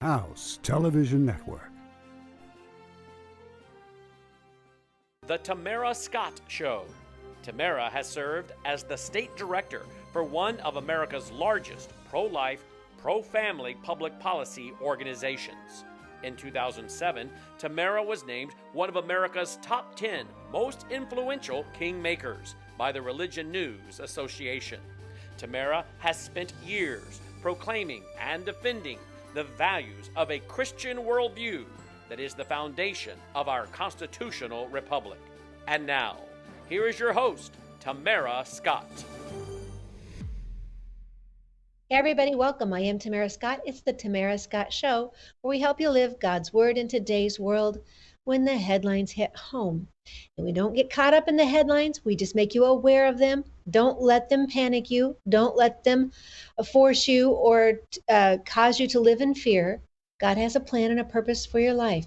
House Television Network. The Tamara Scott Show. Tamara has served as the state director for one of America's largest pro-life, pro-family public policy organizations. In 2007, Tamara was named one of America's top 10 most influential kingmakers by the Religion News Association. Tamara has spent years proclaiming and defending the values of a Christian worldview that is the foundation of our constitutional republic. And now, here is your host, Tamara Scott. Hey everybody, welcome. I am Tamara Scott. It's the Tamara Scott Show, where we help you live God's Word in today's world when the headlines hit home. And we don't get caught up in the headlines. We just make you aware of them. Don't let them panic you. Don't let them force you or cause you to live in fear. God has a plan and a purpose for your life.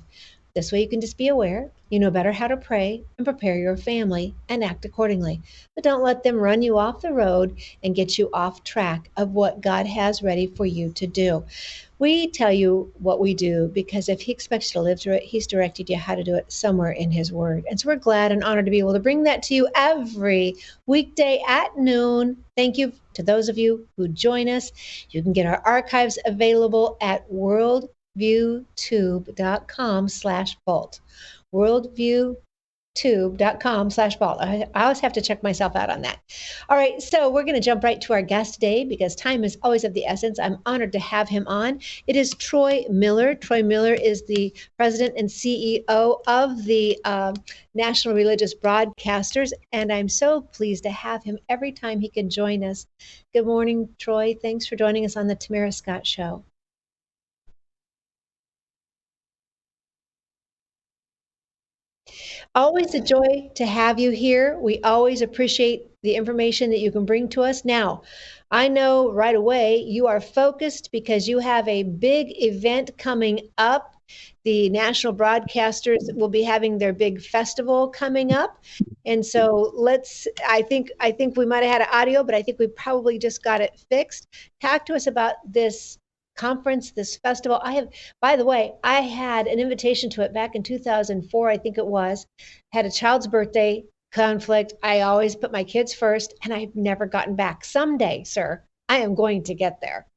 This way you can just be aware, you know better how to pray and prepare your family and act accordingly. But don't let them run you off the road and get you off track of what God has ready for you to do. We tell you what we do because if He expects you to live through it, He's directed you how to do it somewhere in His Word. And so we're glad and honored to be able to bring that to you every weekday at noon. Thank you to those of you who join us. You can get our archives available at worldviewtube.com/vault. worldviewtube.com/vault. I always have to check myself out on that. All right, so we're going to jump right to our guest today because time is always of the essence. I'm honored to have him on. It is Troy Miller. Troy Miller is the president and CEO of the National Religious Broadcasters, and I'm so pleased to have him every time he can join us. Good morning, Troy. Thanks for joining us on the Tamara Scott Show. Always a joy to have you here. We always appreciate the information that you can bring to us. Now, I know right away you are focused because you have a big event coming up. The national broadcasters will be having their big festival coming up. And so I think we might have had an audio, but I think we probably just got it fixed. Talk to us about this conference, this festival. By the way, I had an invitation to it back in 2004, I think it was. Had a child's birthday conflict. I always put my kids first, and I've never gotten back. Someday, sir, I am going to get there.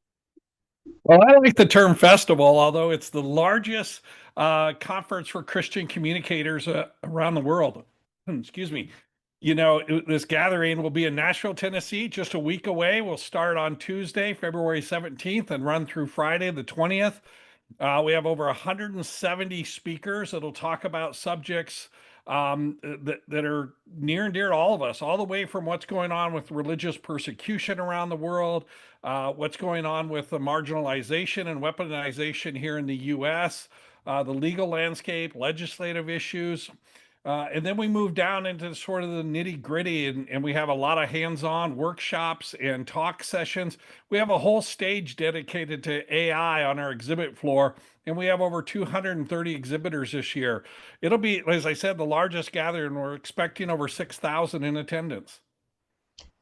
Well, I like the term festival, although it's the largest conference for Christian communicators around the world. Excuse me. You know, this gathering will be in Nashville, Tennessee, just a week away. We'll start on Tuesday, February 17th, and run through Friday, the 20th. We have over 170 speakers that'll talk about subjects that are near and dear to all of us, all the way from what's going on with religious persecution around the world, what's going on with the marginalization and weaponization here in the U.S., the legal landscape, legislative issues. And then we move down into sort of the nitty gritty, and we have a lot of hands-on workshops and talk sessions. We have a whole stage dedicated to AI on our exhibit floor, and we have over 230 exhibitors this year. It'll be, as I said, the largest gathering. We're expecting over 6,000 in attendance.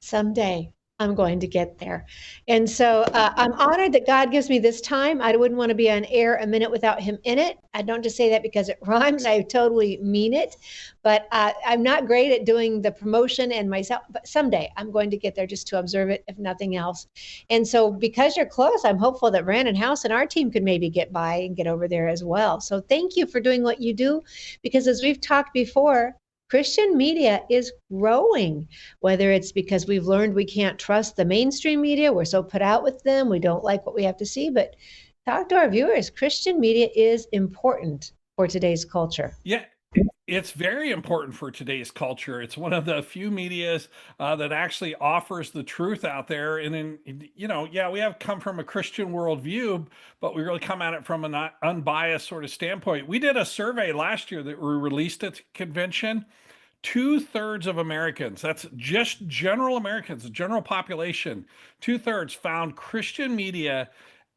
Someday I'm going to get there. And so I'm honored that God gives me this time. I wouldn't want to be on air a minute without Him in it. I don't just say that because it rhymes. I totally mean it. But I'm not great at doing the promotion and myself. But someday I'm going to get there just to observe it, if nothing else. And so because you're close, I'm hopeful that Brandon House and our team could maybe get by and get over there as well. So thank you for doing what you do. Because as we've talked before, Christian media is growing, whether it's because we've learned we can't trust the mainstream media. We're so put out with them. We don't like what we have to see. But talk to our viewers. Christian media is important for today's culture. Yeah, it's very important for today's culture. It's one of the few medias that actually offers the truth out there. And then, we have come from a Christian worldview, but we really come at it from an unbiased sort of standpoint. We did a survey last year that we released at the convention. 2/3 of Americans, that's just general Americans, the general population, 2/3 found Christian media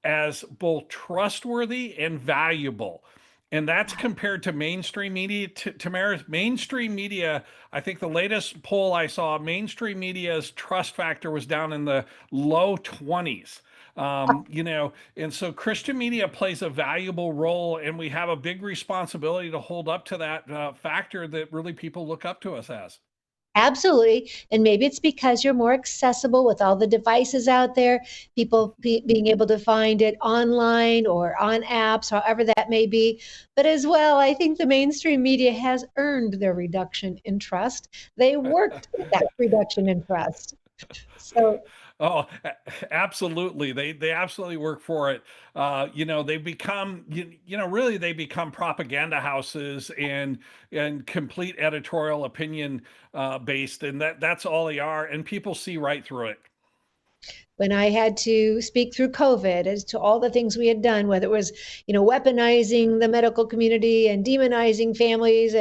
as both trustworthy and valuable. And that's compared to mainstream media. Tamara's mainstream media, I think the latest poll I saw, mainstream media's trust factor was down in the low 20s. And so Christian media plays a valuable role, and we have a big responsibility to hold up to that factor that really people look up to us as. Absolutely. And maybe it's because you're more accessible with all the devices out there, people being able to find it online or on apps, however that may be. But as well, I think the mainstream media has earned their reduction in trust. They worked with that reduction in trust. So Oh, absolutely. They absolutely work for it. They become really they become propaganda houses and complete editorial opinion based, and that's all they are. And people see right through it. when I had to speak through COVID as to all the things we had done, whether it was, weaponizing the medical community and demonizing families,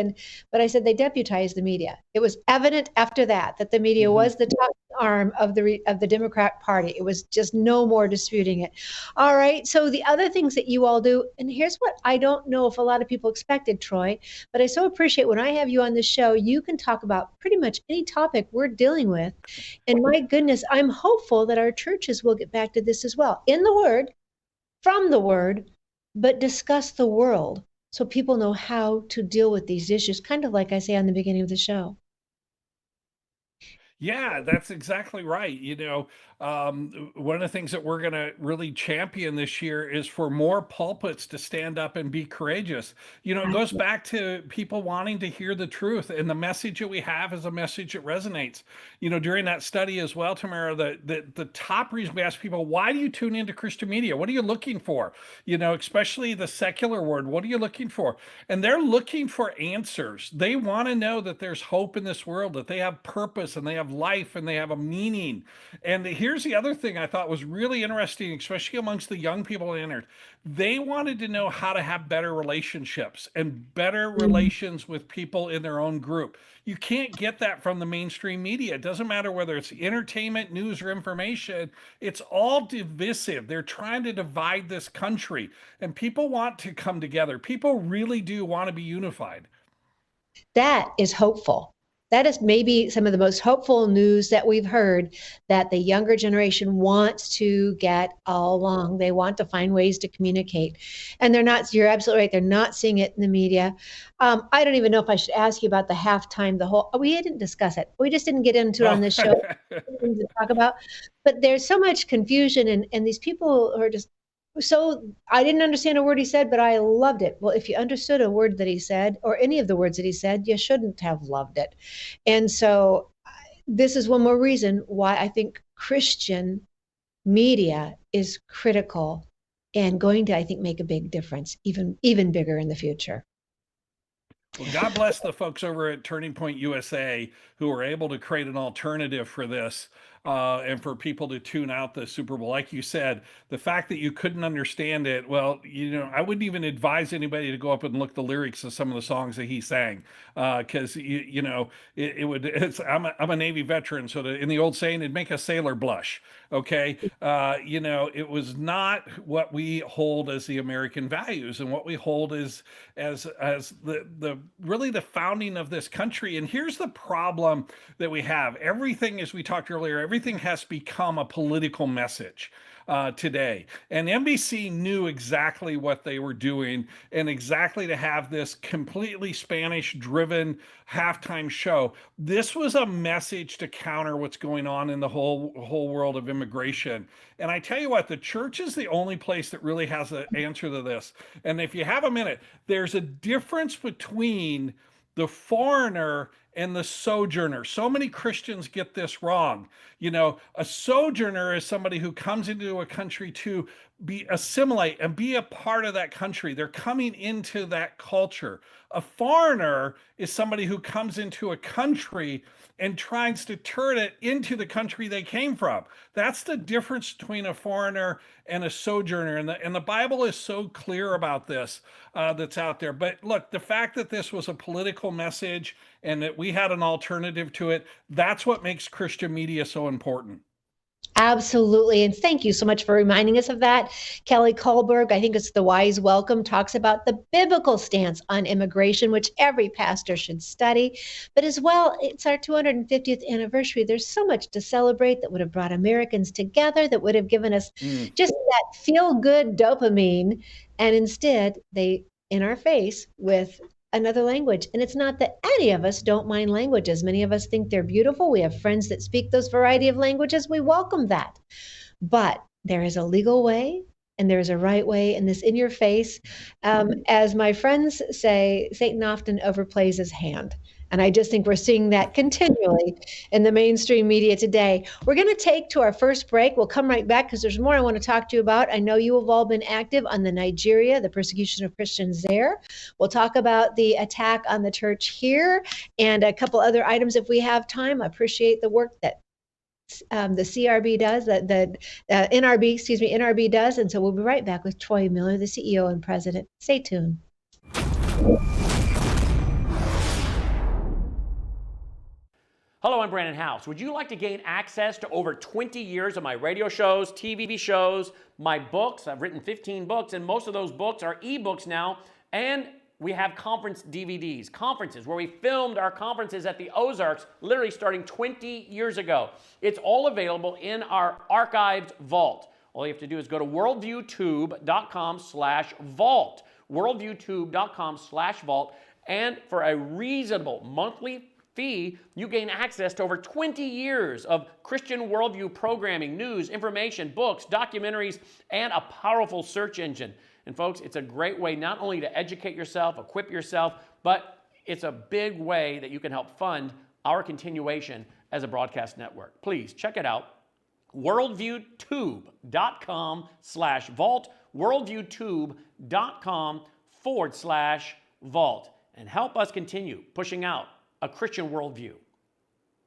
but I said they deputized the media. It was evident after that the media Mhm. was the top arm of the Democrat Party. It was just no more disputing it. All right. So the other things that you all do, and here's what I don't know if a lot of people expected, Troy, but I so appreciate when I have you on the show, you can talk about pretty much any topic we're dealing with. And my goodness, I'm hopeful that our churches will get back to this as well. In the Word, from the Word, but discuss the world so people know how to deal with these issues, kind of like I say on the beginning of the show. Yeah, that's exactly right. One of the things that we're going to really champion this year is for more pulpits to stand up and be courageous. It goes back to people wanting to hear the truth, and the message that we have is a message that resonates. During that study as well, Tamara, the top reason we ask people, why do you tune into Christian media? What are you looking for? Especially the secular world, what are you looking for? And they're looking for answers. They want to know that there's hope in this world, that they have purpose and they have life and they have a meaning. And here's the other thing I thought was really interesting, especially amongst the young people that entered. They wanted to know how to have better relationships and better relations with people in their own group. You can't get that from the mainstream media. It doesn't matter whether it's entertainment, news, or information. It's all divisive. They're trying to divide this country, and people want to come together. People really do want to be unified. That is hopeful. That is maybe some of the most hopeful news that we've heard, that the younger generation wants to get along. They want to find ways to communicate. And they're not, you're absolutely right, they're not seeing it in the media. I don't even know if I should ask you about the halftime, we didn't discuss it. We just didn't get into it on Oh. this show to talk about. But there's so much confusion, and these people are just so I didn't understand a word he said, but I loved it. Well, if you understood a word that he said, or any of the words that he said, you shouldn't have loved it. And so this is one more reason why I think Christian media is critical and going to, I think, make a big difference, even bigger in the future. Well, God bless the folks over at Turning Point USA who were able to create an alternative for this, and for people to tune out the Super Bowl. Like you said, the fact that you couldn't understand it, well, I wouldn't even advise anybody to go up and look the lyrics of some of the songs that he sang, because it would. I'm a Navy veteran, so in the old saying, it'd make a sailor blush. Okay, it was not what we hold as the American values and what we hold as the really the founding of this country. And here's the problem that we have: everything, as we talked earlier, everything has become a political message today. And NBC knew exactly what they were doing, and exactly to have this completely Spanish driven halftime show. This was a message to counter what's going on in the whole world of immigration. And I tell you what, the church is the only place that really has an answer to this. And if you have a minute, there's a difference between the foreigner and the sojourner. So many Christians get this wrong. A sojourner is somebody who comes into a country to assimilate and be a part of that country. They're coming into that culture. A foreigner is somebody who comes into a country and tries to turn it into the country they came from. That's the difference between a foreigner and a sojourner. And the Bible is so clear about this, that's out there. But look, the fact that this was a political message and that we had an alternative to it, that's what makes Christian media so important. Absolutely. And thank you so much for reminding us of that. Kelly Kohlberg, I think it's The Wise Welcome, talks about the biblical stance on immigration, which every pastor should study. But as well, it's our 250th anniversary. There's so much to celebrate that would have brought Americans together, that would have given us just that feel good dopamine. And instead, they in our face with another language. And it's not that any of us don't mind languages. Many of us think they're beautiful. We have friends that speak those variety of languages. We welcome that. But there is a legal way and there's a right way, and this in your face. As my friends say, Satan often overplays his hand. And I just think we're seeing that continually in the mainstream media today. We're going to take to our first break. We'll come right back because there's more I want to talk to you about. I know you have all been active on the Nigeria, the persecution of Christians there. We'll talk about the attack on the church here and a couple other items if we have time. I appreciate the work that the CRB does, that the NRB does. And so we'll be right back with Troy Miller, the CEO and president. Stay tuned. Hello, I'm Brandon House. Would you like to gain access to over 20 years of my radio shows, TV shows, my books? I've written 15 books, and most of those books are ebooks now. And we have conference DVDs, conferences where we filmed our conferences at the Ozarks, literally starting 20 years ago. It's all available in our archived vault. All you have to do is go to worldviewtube.com/vault, worldviewtube.com/vault, and for a reasonable monthly fee, you gain access to over 20 years of Christian worldview programming, news, information, books, documentaries, and a powerful search engine. And folks, it's a great way not only to educate yourself, equip yourself, but it's a big way that you can help fund our continuation as a broadcast network. Please check it out. worldviewtube.com/vault, worldviewtube.com/vault, and help us continue pushing out a Christian worldview.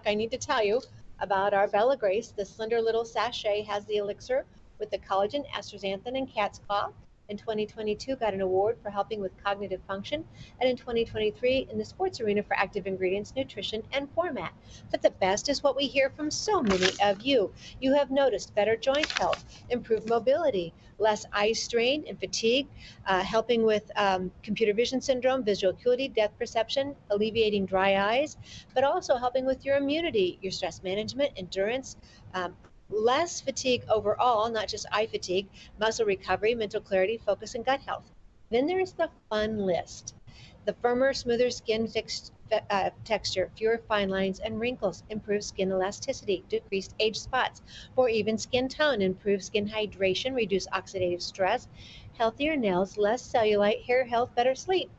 I need to tell you about our Bella Grace. The slender little sachet has the elixir with the collagen, astaxanthin, and cat's claw. In 2022, got an award for helping with cognitive function, and in 2023 in the sports arena for active ingredients, nutrition, and format. But the best is what we hear from so many of you. You have noticed better joint health, improved mobility, less eye strain and fatigue, helping with computer vision syndrome, visual acuity, depth perception, alleviating dry eyes, but also helping with your immunity, your stress management, endurance, less fatigue overall, not just eye fatigue, muscle recovery, mental clarity, focus, and gut health. Then there's the fun list. The firmer, smoother skin texture, fewer fine lines and wrinkles, improved skin elasticity, decreased age spots, more even skin tone, improved skin hydration, reduced oxidative stress, healthier nails, less cellulite, hair health, better sleep.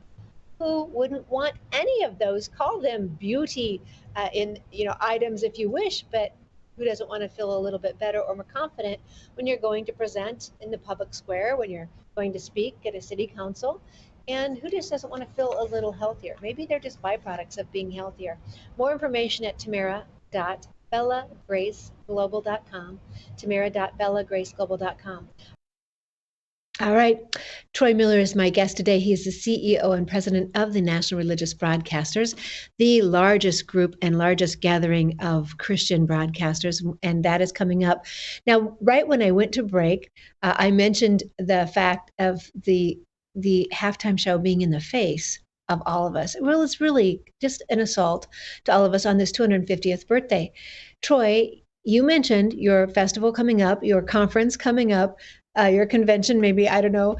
Who wouldn't want any of those? Call them beauty items if you wish, but who doesn't want to feel a little bit better or more confident when you're going to present in the public square, when you're going to speak at a city council? And who just doesn't want to feel a little healthier? Maybe they're just byproducts of being healthier. More information at tamara.bellagraceglobal.com, tamara.bellagraceglobal.com. All right. Troy Miller is my guest today. He's the CEO and president of the National Religious Broadcasters, the largest group and largest gathering of Christian broadcasters, and that is coming up. Now, right when I went to break, I mentioned the fact of the halftime show being in the face of all of us. Well, it's really just an assault to all of us on this 250th birthday. Troy, you mentioned your festival coming up, your conference coming up, your convention, maybe, I don't know.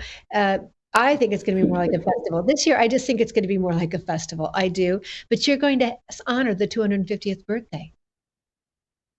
I think it's going to be more like a festival. This year, I just think it's going to be more like a festival. I do. But you're going to honor the 250th birthday.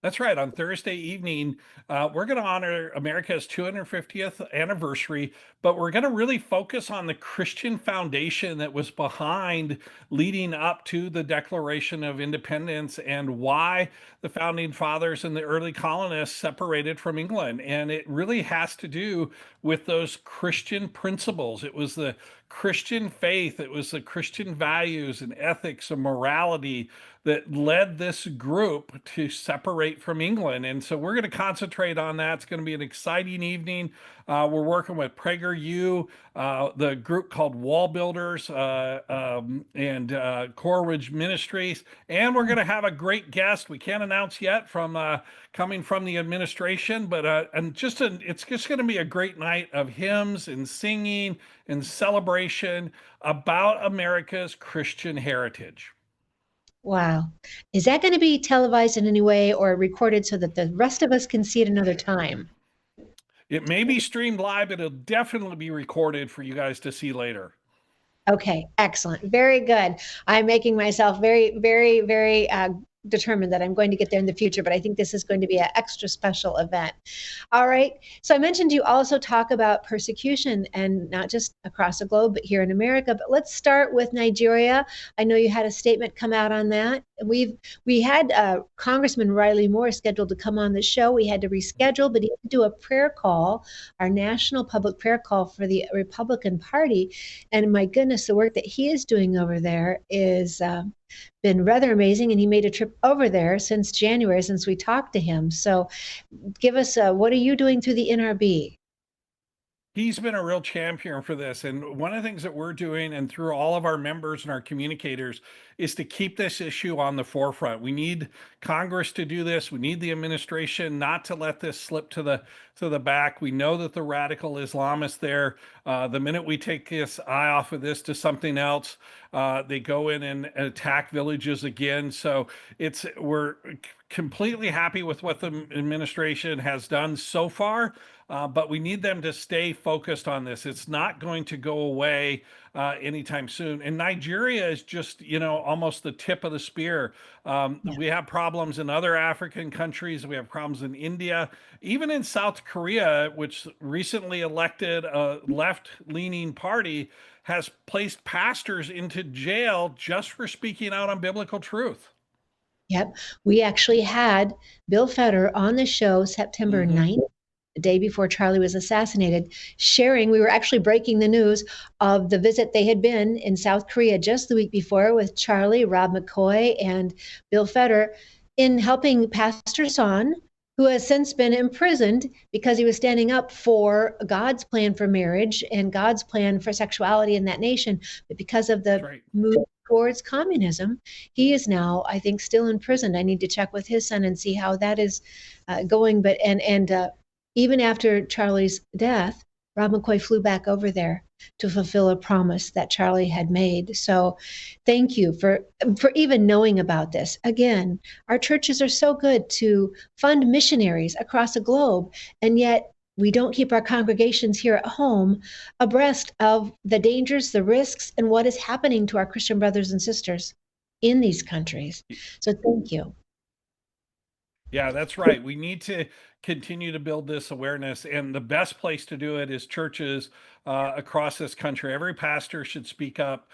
That's right. On Thursday evening, we're going to honor America's 250th anniversary, but we're going to really focus on the Christian foundation that was behind leading up to the Declaration of Independence and why the founding fathers and the early colonists separated from England. And it really has to do with those Christian principles. It was the Christian faith, it was the Christian values and ethics and morality that led this group to separate from England. And so we're going to concentrate on that. It's going to be an exciting evening. We're working with PragerU, the group called Wall Builders, and Coral Ridge Ministries. And we're going to have a great guest. We can't announce yet from coming from the administration, but it's just going to be a great night of hymns and singing and celebration about America's Christian heritage. Wow. Is that going to be televised in any way or recorded so that the rest of us can see it another time? It may be streamed live, but it'll definitely be recorded for you guys to see later. Okay, excellent. Very good. I'm making myself very, very, very determined that I'm going to get there in the future, but I think this is going to be an extra special event. All right. So I mentioned you also talk about persecution, and not just across the globe, but here in America. But let's start with Nigeria. I know you had a statement come out on that. We had Congressman Riley Moore scheduled to come on the show. We had to reschedule, but he had to do a prayer call, our national public prayer call for the Republican Party. And my goodness, the work that he is doing over there is been rather amazing, and he made a trip over there since January, since we talked to him. So give us, what are you doing through the NRB? He's been a real champion for this. And one of the things that we're doing, and through all of our members and our communicators, is to keep this issue on the forefront. We need Congress to do this. We need the administration not to let this slip to the back. We know that the radical Islamists there, the minute we take this eye off of this to something else, they go in and attack villages again. So we're completely happy with what the administration has done so far. But we need them to stay focused on this. It's not going to go away anytime soon. And Nigeria is just, almost the tip of the spear. We have problems in other African countries. We have problems in India, even in South Korea, which recently elected a left-leaning party, has placed pastors into jail just for speaking out on biblical truth. Yep. We actually had Bill Feder on the show September 9th. The day before Charlie was assassinated, we were actually breaking the news of the visit they had been in South Korea just the week before with Charlie, Rob McCoy, and Bill Feder in helping Pastor Son, who has since been imprisoned because he was standing up for God's plan for marriage and God's plan for sexuality in that nation. But because of the move towards communism, he is now, I think, still in prison. I need to check with his son and see how that is going. But even after Charlie's death, Rob McCoy flew back over there to fulfill a promise that Charlie had made. So thank you for even knowing about this. Again, our churches are so good to fund missionaries across the globe, and yet we don't keep our congregations here at home abreast of the dangers, the risks, and what is happening to our Christian brothers and sisters in these countries. So thank you. Yeah, that's right. We need to continue to build this awareness, and the best place to do it is churches across this country. Every pastor should speak up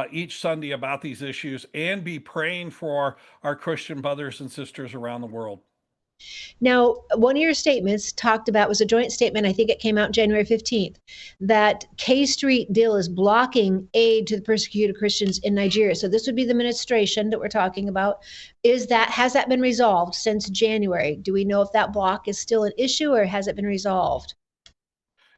each Sunday about these issues and be praying for our Christian brothers and sisters around the world. Now, one of your statements was a joint statement, I think it came out January 15th, that K Street deal is blocking aid to the persecuted Christians in Nigeria. So this would be the administration that we're talking about. Has that been resolved since January? Do we know if that block is still an issue, or has it been resolved?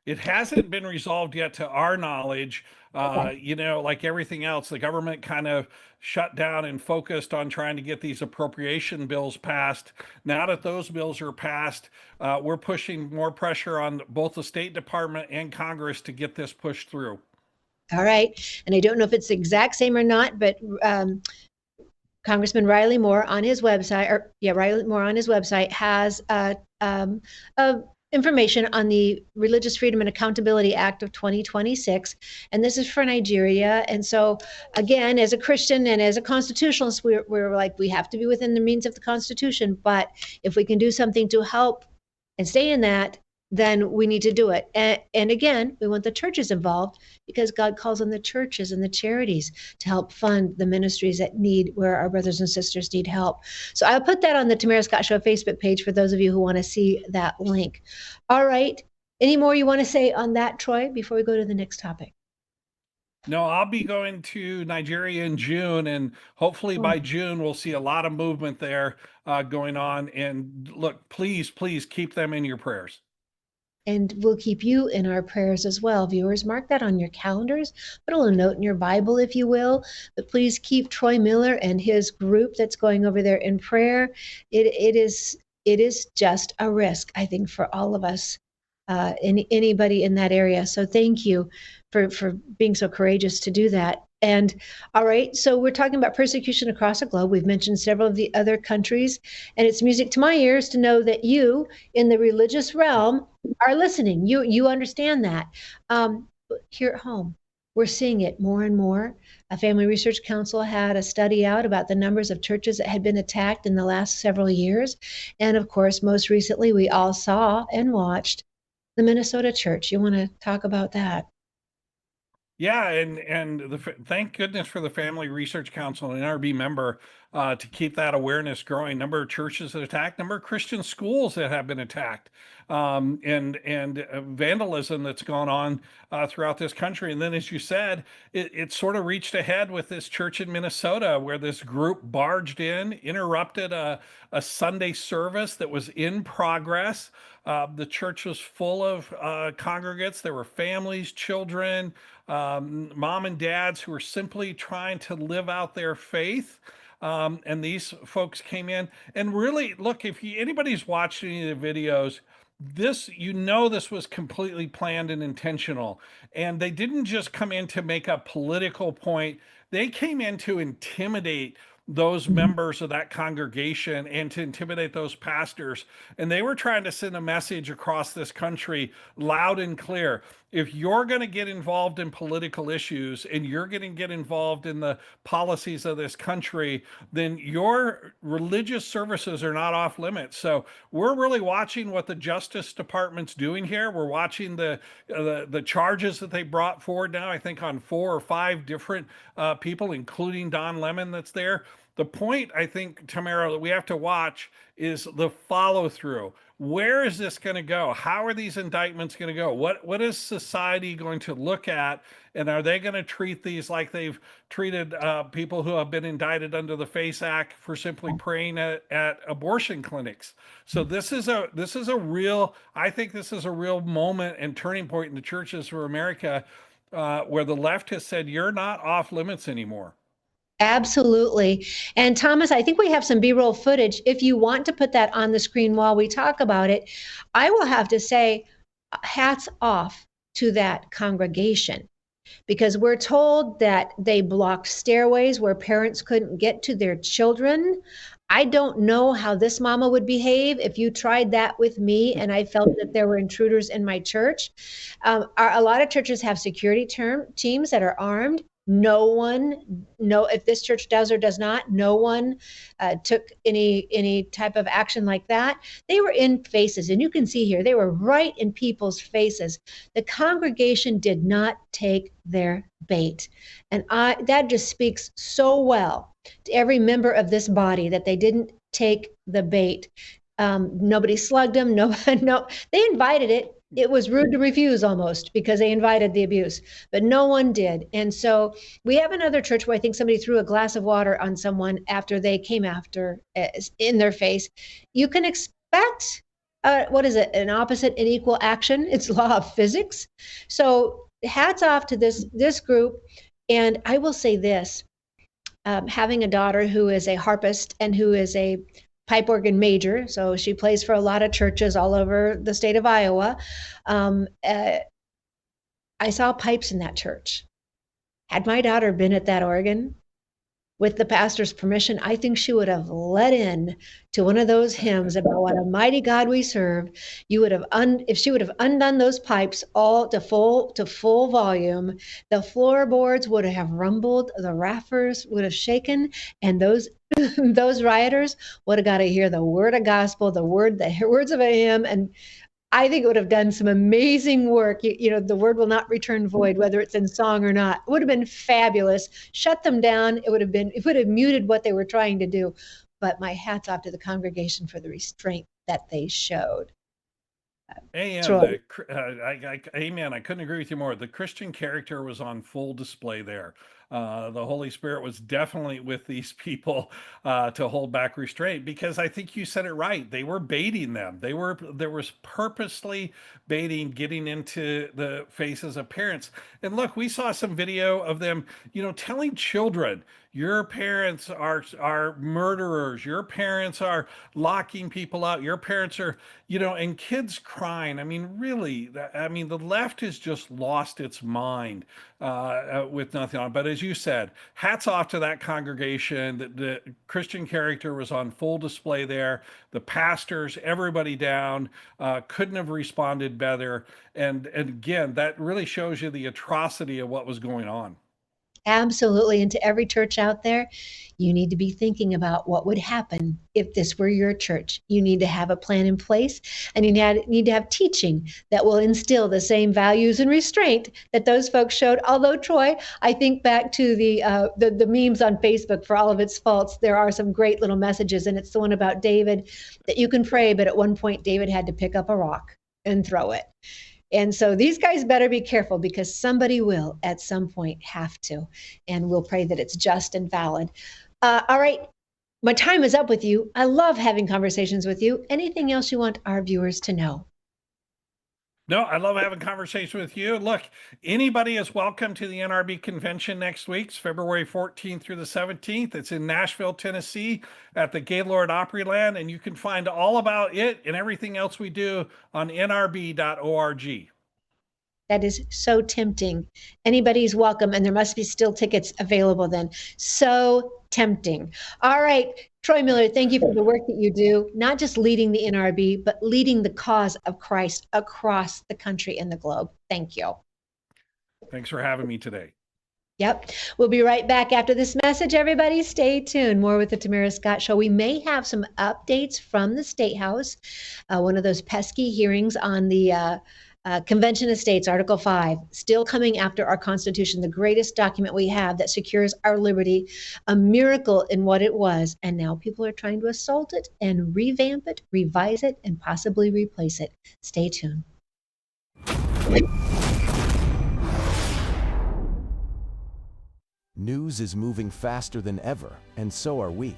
It hasn't been resolved yet to our knowledge. Okay. Like everything else, the government kind of shut down and focused on trying to get these appropriation bills passed. Now that those bills are passed, we're pushing more pressure on both the State Department and Congress to get this pushed through. All right. And I don't know if it's the exact same or not, but Congressman Riley Moore on his website, has information on the Religious Freedom and Accountability Act of 2026, and this is for Nigeria. And so, again, as a Christian and as a constitutionalist, we're like, we have to be within the means of the Constitution, but if we can do something to help and stay in that, then we need to do it. And again, we want the churches involved, because God calls on the churches and the charities to help fund the ministries where our brothers and sisters need help. So I'll put that on the Tamara Scott Show Facebook page for those of you who want to see that link. All right. Any more you want to say on that, Troy, before we go to the next topic? No, I'll be going to Nigeria in June, and hopefully by June we'll see a lot of movement there going on. And look, please keep them in your prayers. And we'll keep you in our prayers as well. Viewers, mark that on your calendars. Put a little note in your Bible, if you will. But please keep Troy Miller and his group that's going over there in prayer. It is just a risk, I think, for all of us, anybody in that area. So thank you for being so courageous to do that. And all right, so we're talking about persecution across the globe. We've mentioned several of the other countries, and it's music to my ears to know that you, in the religious realm, are listening. You understand that. Here at home, we're seeing it more and more. A Family Research Council had a study out about the numbers of churches that had been attacked in the last several years. And of course, most recently, we all saw and watched the Minnesota church. You want to talk about that? Yeah, and thank goodness for the Family Research Council, an NRB member, to keep that awareness growing. Number of churches that attacked, number of Christian schools that have been attacked, and vandalism that's gone on throughout this country. And then, as you said, it sort of reached a head with this church in Minnesota, where this group barged in, interrupted a Sunday service that was in progress. The church was full of congregants. There were families, children, mom and dads who were simply trying to live out their faith. And these folks came in and really, look, if anybody's watched any of the videos, this was completely planned and intentional. And they didn't just come in to make a political point. They came in to intimidate those members of that congregation and to intimidate those pastors. And they were trying to send a message across this country loud and clear. If you're going to get involved in political issues and you're going to get involved in the policies of this country, then your religious services are not off limits. So we're really watching what the Justice Department's doing here. We're watching the charges that they brought forward now, I think on 4 or 5 different people, including Don Lemon that's there. The point, I think, Tamara, that we have to watch is the follow through. Where is this going to go? How are these indictments going to go? What is society going to look at? And are they going to treat these like they've treated people who have been indicted under the FACE Act for simply praying at abortion clinics? So this is a real, I think this is a real moment and turning point in the churches for America, where the left has said, you're not off limits anymore. Absolutely. And Thomas, I think we have some B-roll footage. If you want to put that on the screen while we talk about it, I will have to say hats off to that congregation, because we're told that they blocked stairways where parents couldn't get to their children. I don't know how this mama would behave if you tried that with me and I felt that there were intruders in my church. A lot of churches have security teams that are armed. If this church does or does not, no one took any type of action like that. They were in faces, and you can see here, they were right in people's faces. The congregation did not take their bait. And that just speaks so well to every member of this body that they didn't take the bait. Nobody slugged them. No, they invited it. It was rude to refuse almost, because they invited the abuse, but no one did. And so we have another church where I think somebody threw a glass of water on someone after they came after in their face. You can expect, an opposite and equal action. It's law of physics. So hats off to this group. And I will say this, having a daughter who is a harpist and who is a pipe organ major, so she plays for a lot of churches all over the state of Iowa. I saw pipes in that church. Had my daughter been at that organ, with the pastor's permission, I think she would have led in to one of those hymns about what a mighty God we serve. You would have if she would have undone those pipes all to full volume, the floorboards would have rumbled, the rafters would have shaken, and those rioters would have got to hear the word of gospel, the words of a hymn, and I think it would have done some amazing work. The word will not return void, whether it's in song or not. It would have been fabulous. It would have muted what they were trying to do. But my hat's off to the congregation for the restraint that they showed. And Troy. amen. I couldn't agree with you more. The Christian character was on full display there. The Holy Spirit was definitely with these people to hold back restraint, because I think you said it right. They were baiting them. There was purposely baiting, getting into the faces of parents. And look, we saw some video of them, telling children, your parents are murderers. Your parents are locking people out. Your parents are, and kids crying. I mean, really, the left has just lost its mind with nothing on. But as you said, hats off to that congregation. The Christian character was on full display there. The pastors, everybody down, couldn't have responded better. And again, that really shows you the atrocity of what was going on. Absolutely. And to every church out there, you need to be thinking about what would happen if this were your church. You need to have a plan in place, and you need to have teaching that will instill the same values and restraint that those folks showed. Although, Troy, I think back to the memes on Facebook, for all of its faults, there are some great little messages, and it's the one about David that you can pray, but at one point David had to pick up a rock and throw it. And so these guys better be careful, because somebody will at some point have to. And we'll pray that it's just and valid. All right. My time is up with you. I love having conversations with you. Anything else you want our viewers to know? No, I love having conversation with you. Look, anybody is welcome to the NRB convention next week. It's February 14th through the 17th. It's in Nashville, Tennessee at the Gaylord Opryland, and you can find all about it and everything else we do on nrb.org. That is so tempting. Anybody's welcome, and there must be still tickets available then. So tempting. All right, Troy Miller, thank you for the work that you do, not just leading the NRB, but leading the cause of Christ across the country and the globe. Thank you. Thanks for having me today. Yep. We'll be right back after this message. Everybody stay tuned. More with the Tamara Scott Show. We may have some updates from the State House, one of those pesky hearings on the Convention of States, Article 5, still coming after our Constitution, the greatest document we have that secures our liberty, a miracle in what it was. And now people are trying to assault it and revamp it, revise it, and possibly replace it. Stay tuned. News is moving faster than ever, and so are we.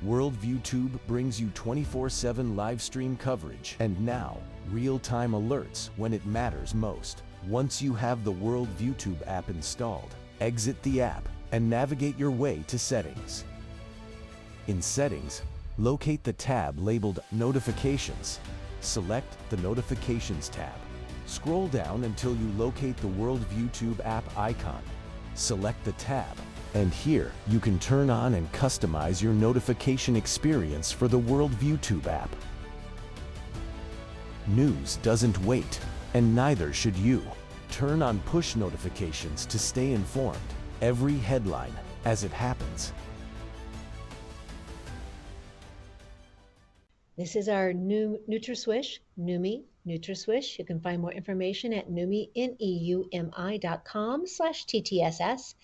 Worldview Tube brings you 24/7 live stream coverage, and now, real-time alerts when it matters most. Once you have the Worldview Tube app installed, exit the app and navigate your way to Settings. In Settings, locate the tab labeled Notifications. Select the Notifications tab. Scroll down until you locate the Worldview Tube app icon. Select the tab, and here you can turn on and customize your notification experience for the Worldview Tube app. News doesn't wait, and neither should you. Turn on push notifications to stay informed. Every headline as it happens. This is our new NutraSwish, Numi NutraSwish. You can find more information at Numi, neumi.com/TTSS.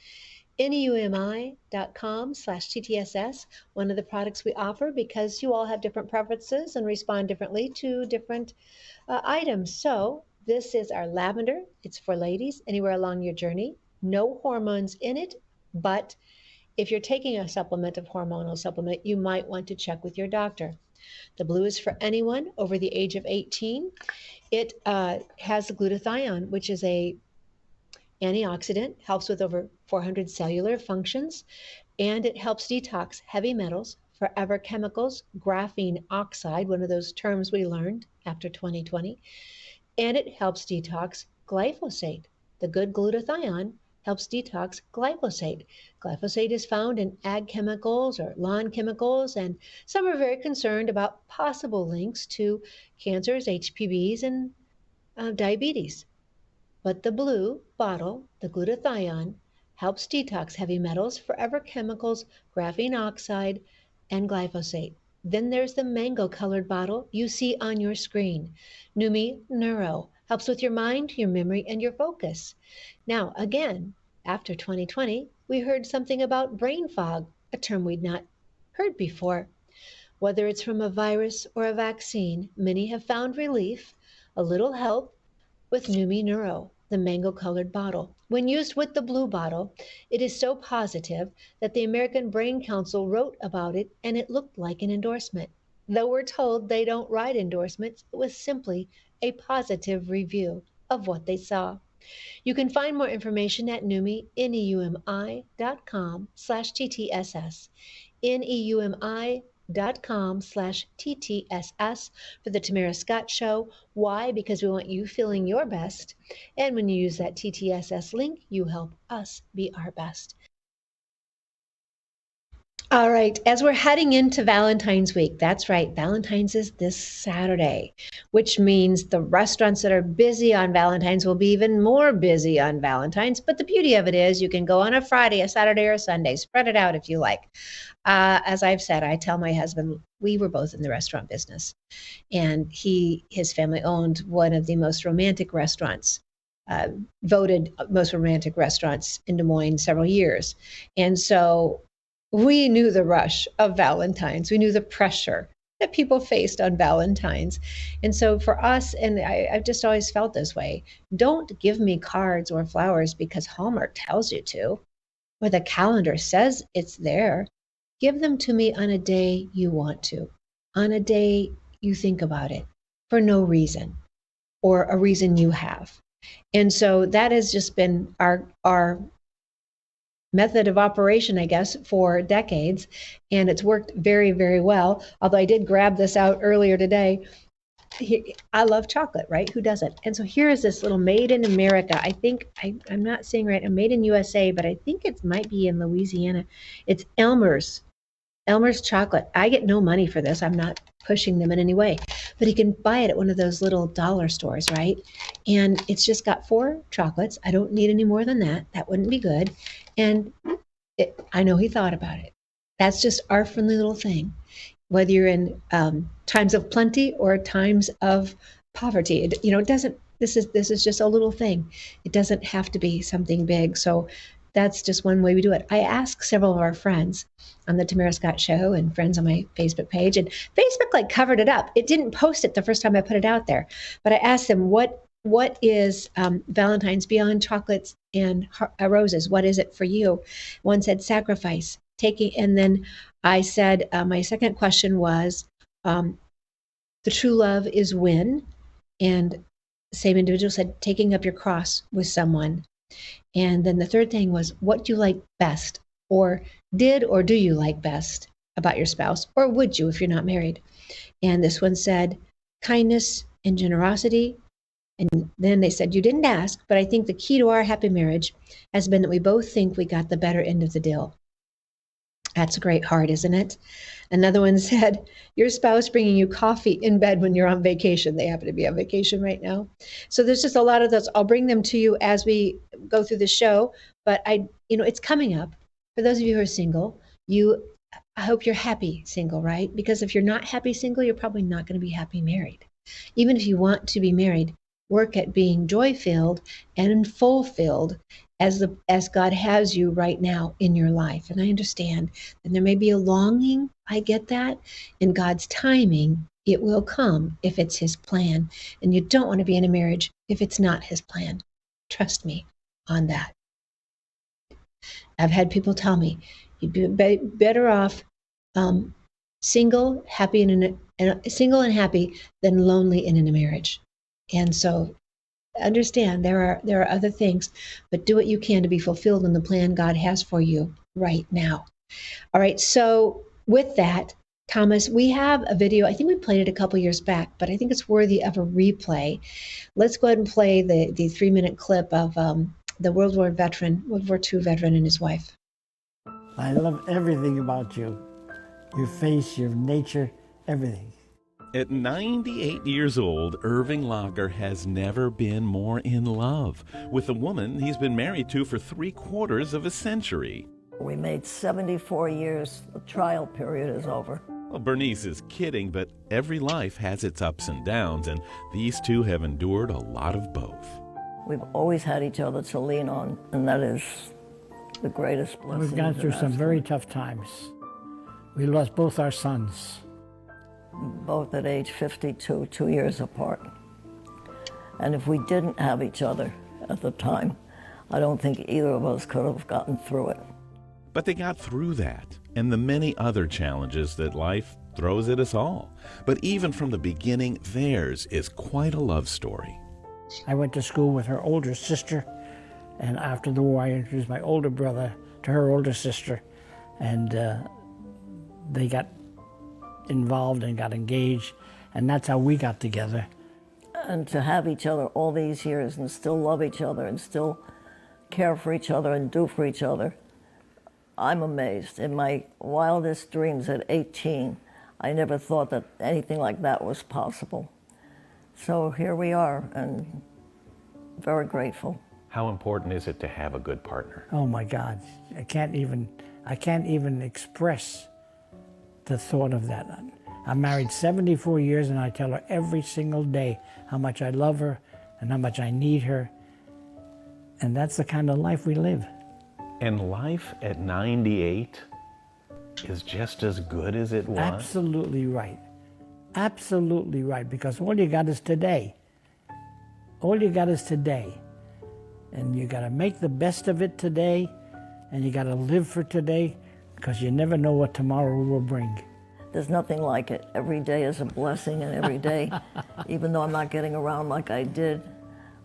neumi.com/TTSS, one of the products we offer, because you all have different preferences and respond differently to different items. So this is our lavender. It's for ladies anywhere along your journey. No hormones in it, but if you're taking a hormonal supplement, you might want to check with your doctor. The blue is for anyone over the age of 18. It has glutathione, which is a antioxidant, helps with over 400 cellular functions, and it helps detox heavy metals, forever chemicals, graphene oxide, one of those terms we learned after 2020, and it helps detox glyphosate. The good glutathione helps detox glyphosate. Glyphosate is found in ag chemicals or lawn chemicals, and some are very concerned about possible links to cancers, HPVs, and diabetes. But the blue bottle, the glutathione, helps detox heavy metals, forever chemicals, graphene oxide, and glyphosate. Then there's the mango-colored bottle you see on your screen. Numi Neuro helps with your mind, your memory, and your focus. Now, again, after 2020, we heard something about brain fog, a term we'd not heard before. Whether it's from a virus or a vaccine, many have found relief a little help with Numi Neuro, the mango-colored bottle. When used with the blue bottle, it is so positive that the American Brain Council wrote about it and it looked like an endorsement. Though we're told they don't write endorsements, it was simply a positive review of what they saw. You can find more information at Neumi, neumi.com/TTSS, neumi.com/TTSS for the Tamara Scott Show. Why? Because we want you feeling your best. And when you use that TTSS link, you help us be our best. All right, as we're heading into Valentine's week, that's right, Valentine's is this Saturday, which means the restaurants that are busy on Valentine's will be even more busy on Valentine's. But the beauty of it is you can go on a Friday, a Saturday, or a Sunday. Spread it out if you like. As I've said, I tell my husband, we were both in the restaurant business, and his family owned one of the most romantic restaurants, voted most romantic restaurants in Des Moines several years. And so we knew the rush of Valentine's. We knew the pressure that people faced on Valentine's. And so for us, and I've just always felt this way, don't give me cards or flowers because Hallmark tells you to, or the calendar says it's there. Give them to me on a day you want to, on a day you think about it, for no reason, or a reason you have. And so that has just been our method of operation, I guess, for decades, and it's worked very, very well. Although I did grab this out earlier today. I love chocolate, right? Who doesn't? And so here is this little made in America. I think, I'm not saying right, I'm made in USA, but I think it might be in Louisiana. It's Elmer's chocolate. I get no money for this. I'm not pushing them in any way, but you can buy it at one of those little dollar stores, right? And it's just got 4 chocolates. I don't need any more than that. That wouldn't be good. And I know he thought about it. That's just our friendly little thing. Whether you're in times of plenty or times of poverty, it doesn't. This is just a little thing. It doesn't have to be something big. So that's just one way we do it. I asked several of our friends on the Tamara Scott Show and friends on my Facebook page, and Facebook covered it up. It didn't post it the first time I put it out there, but I asked them what is Valentine's beyond chocolates and roses? What is it for you? One said sacrifice, taking, and then I said my second question was the true love is when, and the same individual said taking up your cross with someone. And then the third thing was what do you like best, or do you like best about your spouse, or would you if you're not married? And this one said kindness and generosity. And then they said, you didn't ask, but I think the key to our happy marriage has been that we both think we got the better end of the deal. That's a great heart, isn't it? Another one said, your spouse bringing you coffee in bed when you're on vacation. They happen to be on vacation right now. So there's just a lot of those. I'll bring them to you as we go through the show, but it's coming up. For those of you who are single, I hope you're happy single, right? Because if you're not happy single, you're probably not going to be happy married. Even if you want to be married, work at being joy-filled and fulfilled as God has you right now in your life. And I understand that there may be a longing. I get that. In God's timing, it will come if it's his plan. And you don't want to be in a marriage if it's not his plan. Trust me on that. I've had people tell me, you'd be better off single, happy single and happy than lonely and in a marriage. And so understand there are other things, but do what you can to be fulfilled in the plan God has for you right now. All right, so with that, Thomas, we have a video. I think we played it a couple years back, but I think it's worthy of a replay. Let's go ahead and play the 3-minute clip of the World War II veteran and his wife. I love everything about you. Your face, your nature, everything. At 98 years old, Irving Lager has never been more in love with the woman he's been married to for 3/4 of a century. We made 74 years. The trial period is over. Well, Bernice is kidding, but every life has its ups and downs, and these two have endured a lot of both. We've always had each other to lean on, and that is the greatest blessing. We've gone through some very tough times. We lost both our sons. Both at age 52, 2 years apart. And if we didn't have each other at the time, I don't think either of us could have gotten through it. But they got through that and the many other challenges that life throws at us all. But even from the beginning, theirs is quite a love story. I went to school with her older sister, and after the war I introduced my older brother to her older sister, and they got involved and got engaged, and that's how we got together. And to have each other all these years and still love each other and still care for each other and do for each other, I'm amazed. In my wildest dreams at 18, I never thought that anything like that was possible. So here we are, and very grateful. How important is it to have a good partner? Oh my God, I can't even express the thought of that. I'm married 74 years, and I tell her every single day how much I love her and how much I need her. And that's the kind of life we live. And life at 98 is just as good as it was? Absolutely right. Absolutely right, because all you got is today. All you got is today. And you got to make the best of it today, and you got to live for today, because you never know what tomorrow will bring. There's nothing like it. Every day is a blessing, and every day, even though I'm not getting around like I did,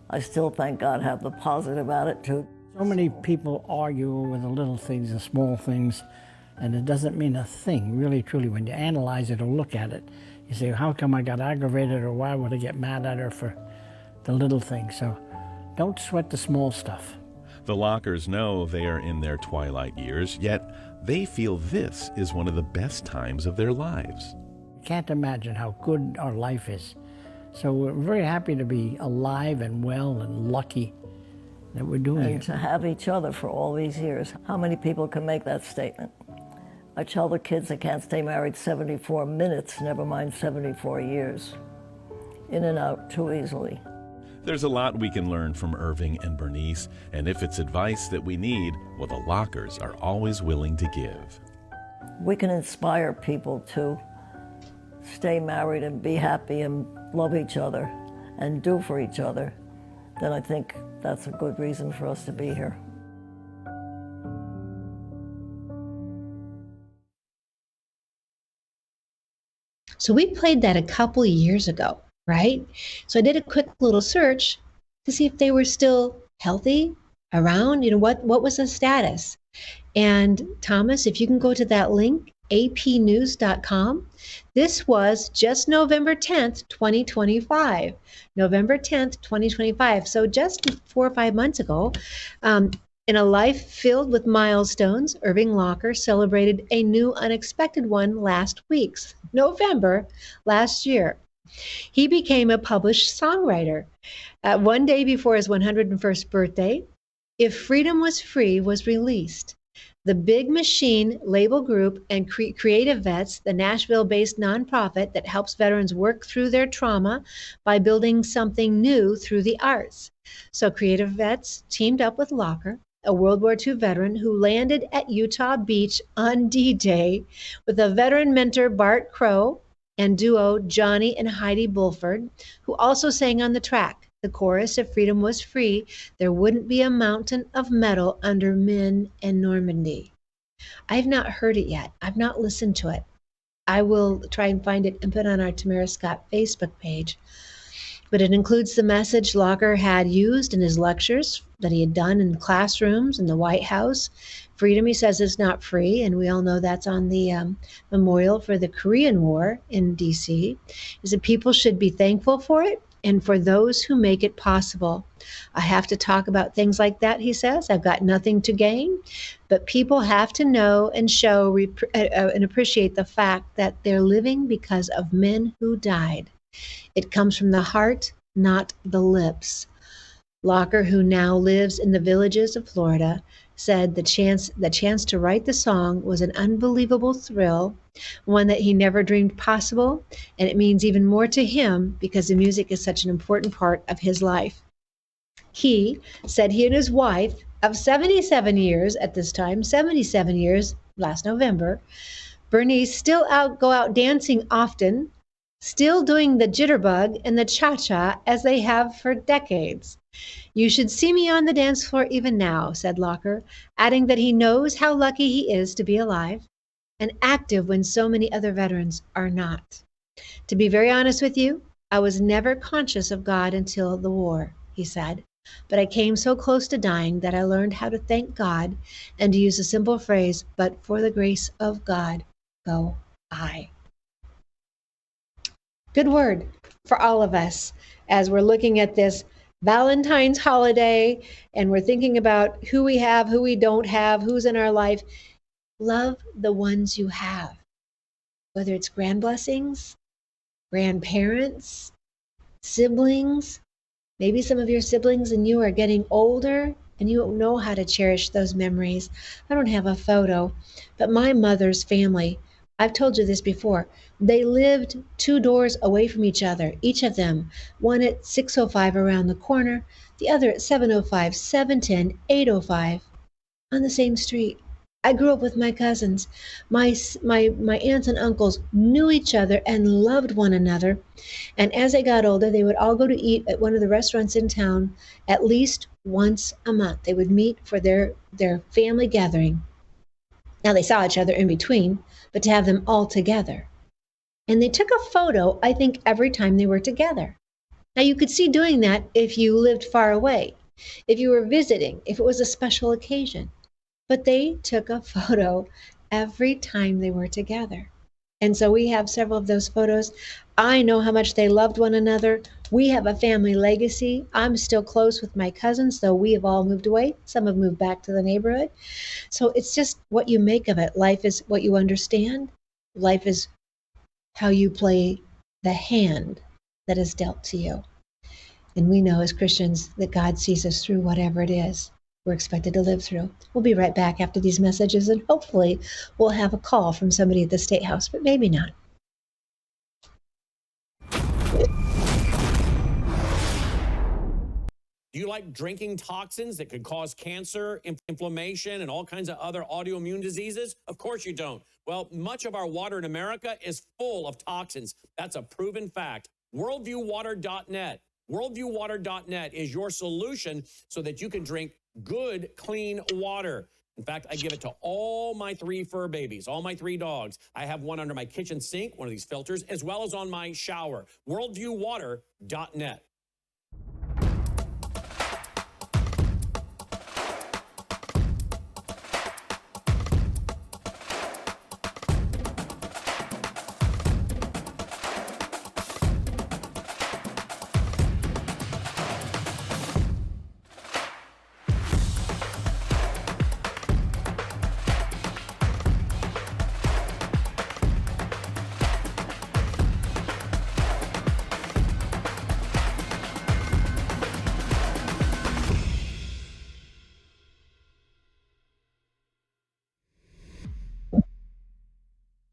I still, thank God, have the positive attitude. So many people argue over the little things, the small things, and it doesn't mean a thing, really, truly. When you analyze it or look at it, you say, how come I got aggravated, or why would I get mad at her for the little things? So don't sweat the small stuff. The Lockers know they are in their twilight years, yet they feel this is one of the best times of their lives. You can't imagine how good our life is. So we're very happy to be alive and well and lucky that we're doing And it. to have each other for all these years. How many people can make that statement? I tell the kids they can't stay married 74 minutes, never mind 74 years. In and out too easily. There's a lot we can learn from Irving and Bernice, and if it's advice that we need, well, the Lockers are always willing to give. We can inspire people to stay married and be happy and love each other and do for each other. Then I think that's a good reason for us to be here. So we played that a couple of years ago, right? So I did a quick little search to see if they were still healthy, around, what was the status? And Thomas, if you can go to that link, apnews.com, this was just November 10th, 2025. November 10th, 2025. So just 4 or 5 months ago, in a life filled with milestones, Irving Locker celebrated a new unexpected one last week, November last year. He became a published songwriter. One day before his 101st birthday, If Freedom Was Free was released. The Big Machine label group and Creative Vets, the Nashville-based nonprofit that helps veterans work through their trauma by building something new through the arts. So Creative Vets teamed up with Locker, a World War II veteran who landed at Utah Beach on D-Day with a veteran mentor, Bart Crow, and duo Johnny and Heidi Bulford, who also sang on the track. The chorus, If Freedom Was Free, there wouldn't be a mountain of metal under Min and Normandy. I've not heard it yet. I've not listened to it. I will try and find it and put it on our Tamara Scott Facebook page. But it includes the message Locker had used in his lectures that he had done in classrooms in the White House. Freedom, he says, is not free, and we all know that's on the memorial for the Korean War in D.C., is that people should be thankful for it and for those who make it possible. I have to talk about things like that, he says. I've got nothing to gain, but people have to know and show and appreciate the fact that they're living because of men who died. It comes from the heart, not the lips. Locker, who now lives in the Villages of Florida, said the chance to write the song was an unbelievable thrill, one that he never dreamed possible, and it means even more to him because the music is such an important part of his life. He said he and his wife of 77 years at this time, 77 years last November, Bernice, still go out dancing often, still doing the jitterbug and the cha-cha as they have for decades. You should see me on the dance floor even now, said Locker, adding that he knows how lucky he is to be alive and active when so many other veterans are not. To be very honest with you, I was never conscious of God until the war, he said. But I came so close to dying that I learned how to thank God and to use the simple phrase, but for the grace of God, go I. Good word for all of us as we're looking at this Valentine's holiday and we're thinking about who we have, who we don't have, who's in our life. Love the ones you have, whether it's grand blessings, grandparents, siblings. Maybe some of your siblings and you are getting older and you don't know how to cherish those memories. I don't have a photo, but my mother's family, I've told you this before, they lived 2 doors away from each other, each of them, one at 605 around the corner, the other at 705, 710, 805 on the same street. I grew up with my cousins. My aunts and uncles knew each other and loved one another. And as they got older, they would all go to eat at one of the restaurants in town at least once a month. They would meet for their family gathering. Now they saw each other in between, but to have them all together. And they took a photo, I think, every time they were together. Now you could see doing that if you lived far away, if you were visiting, if it was a special occasion. But they took a photo every time they were together. And so we have several of those photos. I know how much they loved one another. We have a family legacy. I'm still close with my cousins, though we have all moved away. Some have moved back to the neighborhood. So it's just what you make of it. Life is what you understand. Life is how you play the hand that is dealt to you. And we know as Christians that God sees us through whatever it is we're expected to live through. We'll be right back after these messages, and hopefully we'll have a call from somebody at the State House, but maybe not. Do you like drinking toxins that could cause cancer, inflammation, and all kinds of other autoimmune diseases? Of course you don't. Well, much of our water in America is full of toxins. That's a proven fact. WorldviewWater.net. WorldviewWater.net is your solution so that you can drink good, clean water. In fact, I give it to all my 3 fur babies, all my 3 dogs. I have one under my kitchen sink, one of these filters, as well as on my shower. WorldviewWater.net.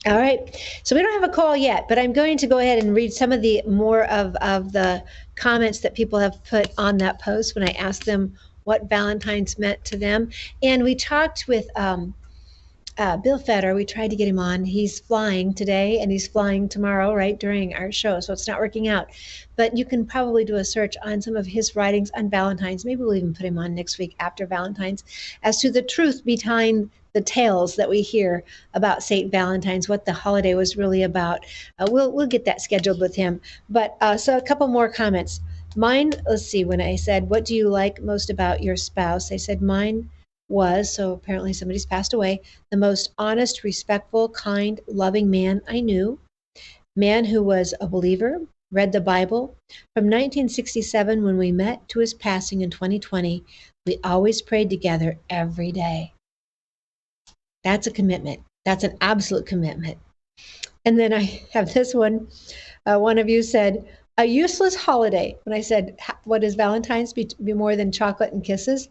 All right. So we don't have a call yet, but I'm going to go ahead and read some of the more of the comments that people have put on that post when I asked them what Valentine's meant to them. And we talked with Bill Fetter. We tried to get him on. He's flying today and he's flying tomorrow, right, during our show. So it's not working out. But you can probably do a search on some of his writings on Valentine's. Maybe we'll even put him on next week after Valentine's as to the truth behind the tales that we hear about St. Valentine's, what the holiday was really about. We'll get that scheduled with him. But so a couple more comments. Mine, let's see, when I said, what do you like most about your spouse? I said mine was, so apparently somebody's passed away, the most honest, respectful, kind, loving man I knew. Man who was a believer, read the Bible. From 1967, when we met, to his passing in 2020, we always prayed together every day. That's a commitment. That's an absolute commitment. And then I have this one. One of you said, a useless holiday. When I said, what does Valentine's be more than chocolate and kisses?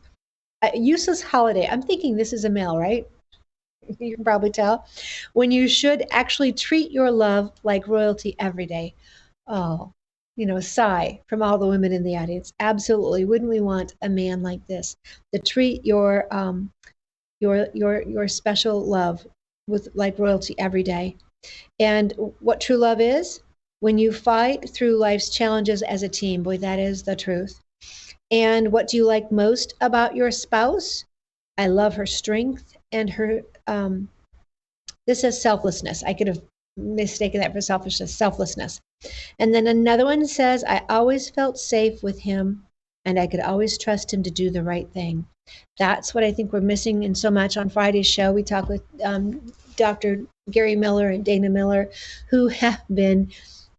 A useless holiday. I'm thinking this is a male, right? You can probably tell. When you should actually treat your love like royalty every day. Oh, sigh from all the women in the audience. Absolutely. Wouldn't we want a man like this to treat your special love with like royalty every day? And what true love is? when you fight through life's challenges as a team. Boy, that is the truth. And what do you like most about your spouse? I love her strength and her, this is selflessness. I could have mistaken that for selfishness, selflessness. And then another one says, I always felt safe with him and I could always trust him to do the right thing. That's what I think we're missing in so much. On Friday's show, we talk with Dr. Gary Miller and Dana Miller, who have been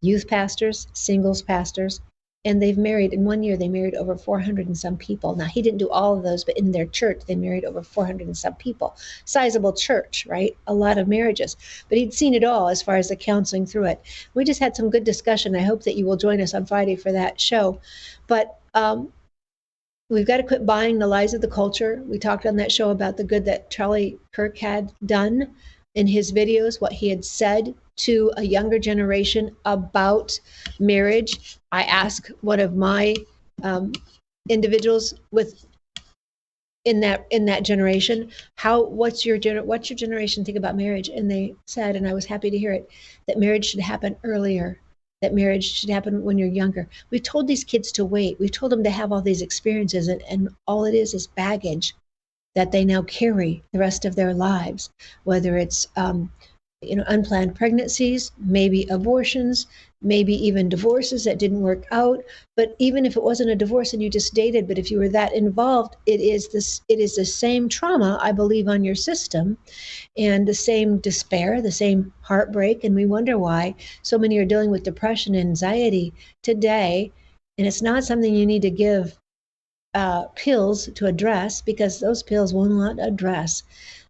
youth pastors, singles pastors, and they've married, in 1 year, they married over 400 and some people. Now, he didn't do all of those, but in their church, they married over 400 and some people. Sizable church, right? A lot of marriages. But he'd seen it all as far as the counseling through it. We just had some good discussion. I hope that you will join us on Friday for that show. But we've got to quit buying the lies of the culture. We talked on that show about the good that Charlie Kirk had done in his videos, what he had said to a younger generation about marriage. I asked one of my individuals in that generation, what's your generation think about marriage? And they said, and I was happy to hear it, that marriage should happen earlier, that marriage should happen when you're younger. We've told these kids to wait. We've told them to have all these experiences, and all it is baggage that they now carry the rest of their lives, whether it's unplanned pregnancies, maybe abortions, maybe even divorces that didn't work out. But even if it wasn't a divorce and you just dated, but if you were that involved, it is the same trauma, I believe, on your system, and the same despair, the same heartbreak. And we wonder why so many are dealing with depression and anxiety today. And it's not something you need to give pills to address, because those pills will not address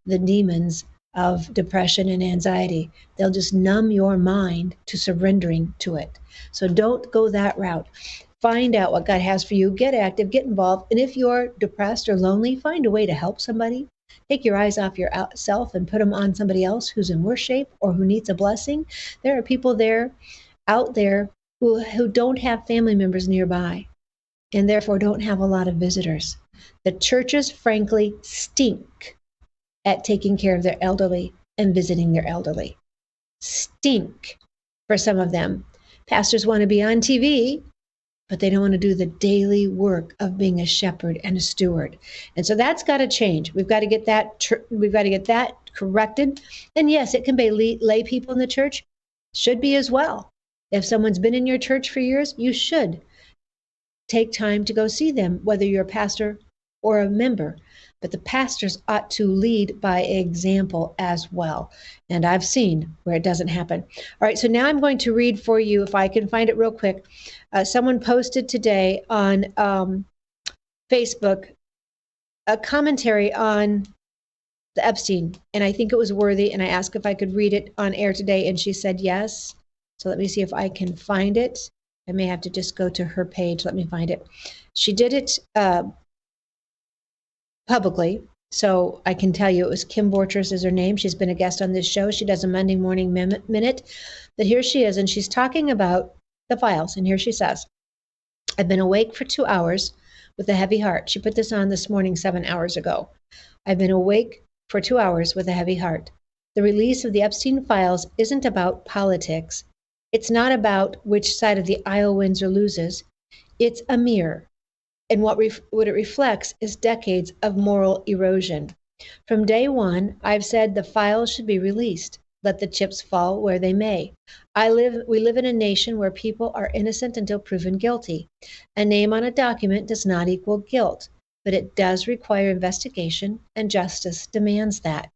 the demons of depression and anxiety. They'll just numb your mind to surrendering to it. So don't go that route. Find out what God has for you. Get active, get involved. And if you're depressed or lonely, find a way to help somebody. Take your eyes off yourself and put them on somebody else who's in worse shape or who needs a blessing. There are people out there who don't have family members nearby, and therefore don't have a lot of visitors. The churches, frankly, stink at taking care of their elderly and visiting their elderly. Stink for some of them. Pastors want to be on TV, but they don't want to do the daily work of being a shepherd and a steward. And so that's got to change. We've got to get that corrected. And yes, it can be lay people in the church, should be as well. If someone's been in your church for years, you should take time to go see them, whether you're a pastor or a member. But the pastors ought to lead by example as well. And I've seen where it doesn't happen. All right, so now I'm going to read for you, if I can find it real quick. Someone posted today on Facebook a commentary on the Epstein, and I think it was worthy, and I asked if I could read it on air today, and she said yes. So let me see if I can find it. I may have to just go to her page. Let me find it. She did it publicly, so I can tell you it was Kim Borchers is her name. She's been a guest on this show. She does a Monday morning minute. But here she is, and she's talking about the files. And here she says, I've been awake for 2 hours with a heavy heart. She put this on this morning 7 hours ago. I've been awake for 2 hours with a heavy heart. The release of the Epstein files isn't about politics. It's not about which side of the aisle wins or loses. It's a mirror. And what it reflects is decades of moral erosion. From day one, I've said the files should be released. Let the chips fall where they may. We live in a nation where people are innocent until proven guilty. A name on a document does not equal guilt, but it does require investigation, and justice demands that.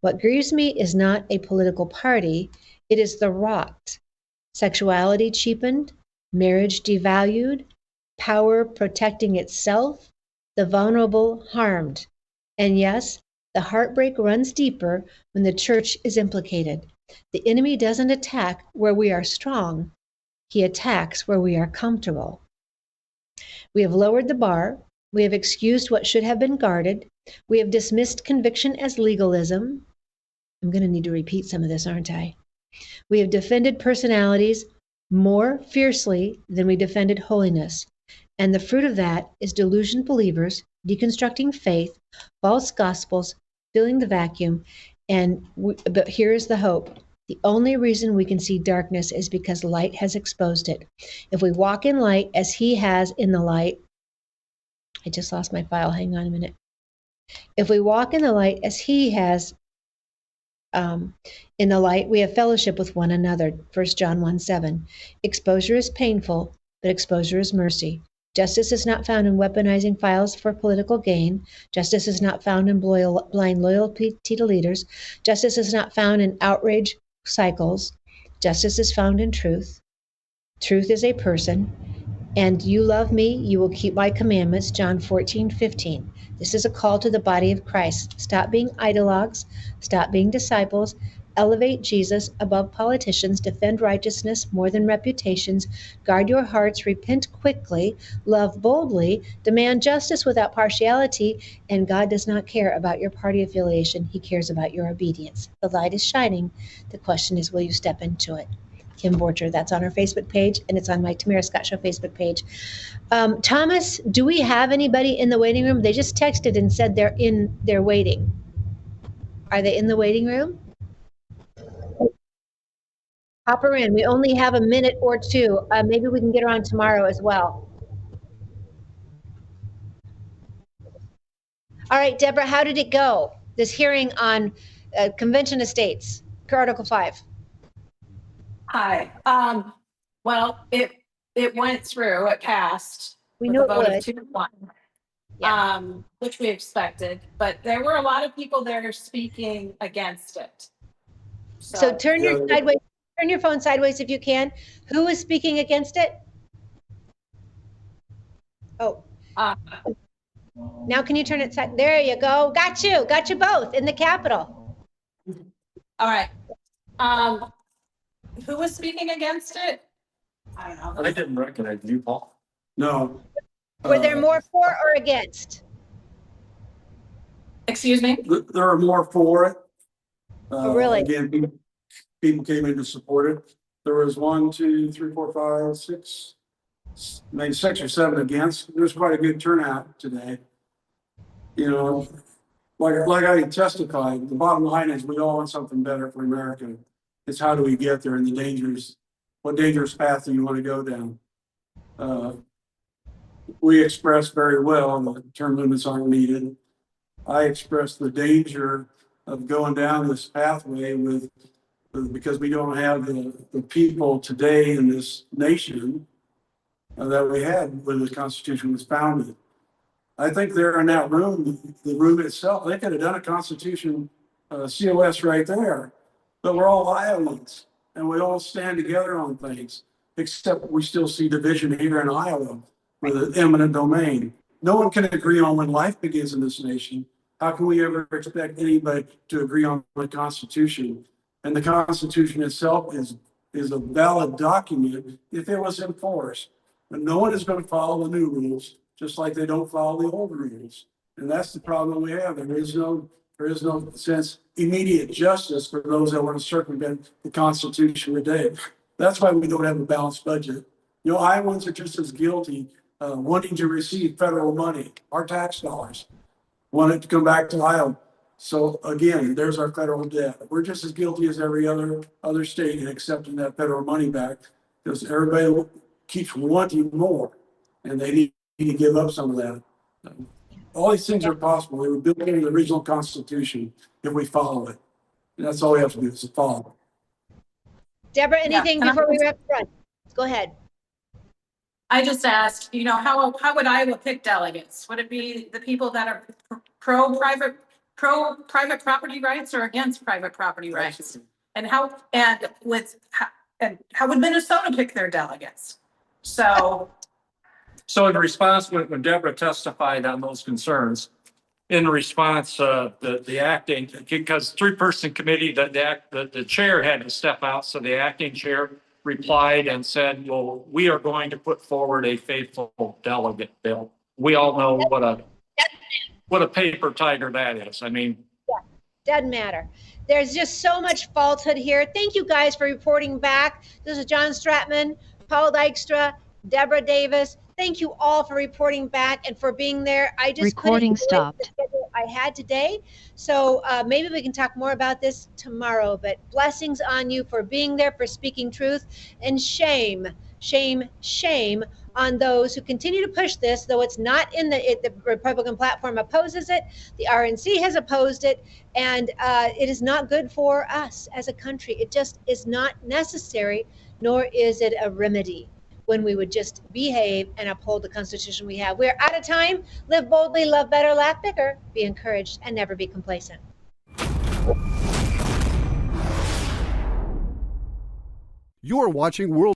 What grieves me is not a political party, it is the rot. Sexuality cheapened, marriage devalued, power protecting itself, the vulnerable harmed. And yes, the heartbreak runs deeper when the church is implicated. The enemy doesn't attack where we are strong. He attacks where we are comfortable. We have lowered the bar. We have excused what should have been guarded. We have dismissed conviction as legalism. I'm going to need to repeat some of this, aren't I? We have defended personalities more fiercely than we defended holiness. And the fruit of that is delusioned believers, deconstructing faith, false gospels, filling the vacuum. But here is the hope. The only reason we can see darkness is because light has exposed it. If we walk in light as he has in the light, I just lost my file, hang on a minute. If we walk in the light as he has in the light, we have fellowship with one another. 1 John 1:7. Exposure is painful, but exposure is mercy. Justice is not found in weaponizing files for political gain. Justice is not found in blind loyalty to leaders. Justice is not found in outrage cycles. Justice is found in truth. Truth is a person. And you love me, you will keep my commandments, John 14:15. This is a call to the body of Christ. Stop being ideologues, stop being disciples, elevate Jesus above politicians, defend righteousness more than reputations, guard your hearts, repent quickly, love boldly, demand justice without partiality, and God does not care about your party affiliation, he cares about your obedience. The light is shining. The question is, will you step into it? Kim Borcher, that's on our Facebook page, and it's on my Tamara Scott Show Facebook page. Thomas, do we have anybody in the waiting room? They just texted and said they're waiting. Are they in the waiting room? Hop her in. We only have a minute or two. Maybe we can get her on tomorrow as well. All right, Deborah, how did it go? This hearing on Convention of States, Article 5. Hi. Well, it went through. It passed. We with knew a it vote would. of 2-1, Yeah. which we expected. But there were a lot of people there speaking against it. So turn your phone sideways if you can. Who is speaking against it? Oh. Now can you turn it side? There you go. Got you both in the Capitol. All right. Who was speaking against it? I don't know. I didn't recognize you, Paul. No. Were there more for or against? Excuse me? There are more for it. Oh, really? Again, people came in to support it. There was 1, 2, 3, 4, 5, 6, maybe 6 or 7 against. There's quite a good turnout today. You know, like I testified, the bottom line is we all want something better for America. It's how do we get there, and what dangerous path do you want to go down? We expressed very well that term limits aren't needed. I expressed the danger of going down this pathway because we don't have the people today in this nation that we had when the Constitution was founded. I think they're in that room, the room itself, they could have done a Constitution COS right there. But we're all Iowans, and we all stand together on things, except we still see division here in Iowa with an eminent domain. No one can agree on when life begins in this nation. How can we ever expect anybody to agree on the Constitution? And the Constitution itself is a valid document if it was enforced. But no one is going to follow the new rules, just like they don't follow the old rules. And that's the problem we have. There is no sense immediate justice for those that want to circumvent the Constitution today. That's why we don't have a balanced budget. You know, Iowans are just as guilty wanting to receive federal money, our tax dollars, want it to come back to Iowa. So again, there's our federal debt. We're just as guilty as every other state in accepting that federal money back, because everybody keeps wanting more, and they need to give up some of that. All these things are possible. We were built into the original Constitution if we follow it. And that's all we have to do is to follow it. Deborah, anything before we wrap up? Go ahead. I just asked, you know, how would Iowa pick delegates? Would it be the people that are pro private property rights or against private property rights? And how would Minnesota pick their delegates? So in response, when Deborah testified on those concerns, in response, the acting, because 3-person committee, the chair had to step out. So the acting chair replied and said, well, we are going to put forward a faithful delegate bill. We all know what a paper tiger that is. I mean, yeah, doesn't matter. There's just so much falsehood here. Thank you guys for reporting back. This is John Stratman, Paul Dykstra, Deborah Davis. Thank you all for reporting back and for being there. I just recording stopped. I had today. So maybe we can talk more about this tomorrow. But blessings on you for being there, for speaking truth, and shame, shame, shame on those who continue to push this, though it's not in the Republican platform opposes it. The RNC has opposed it, and it is not good for us as a country. It just is not necessary, nor is it a remedy when we would just behave and uphold the Constitution we have. We're out of time. Live boldly, love better, laugh bigger, be encouraged, and never be complacent. You're watching World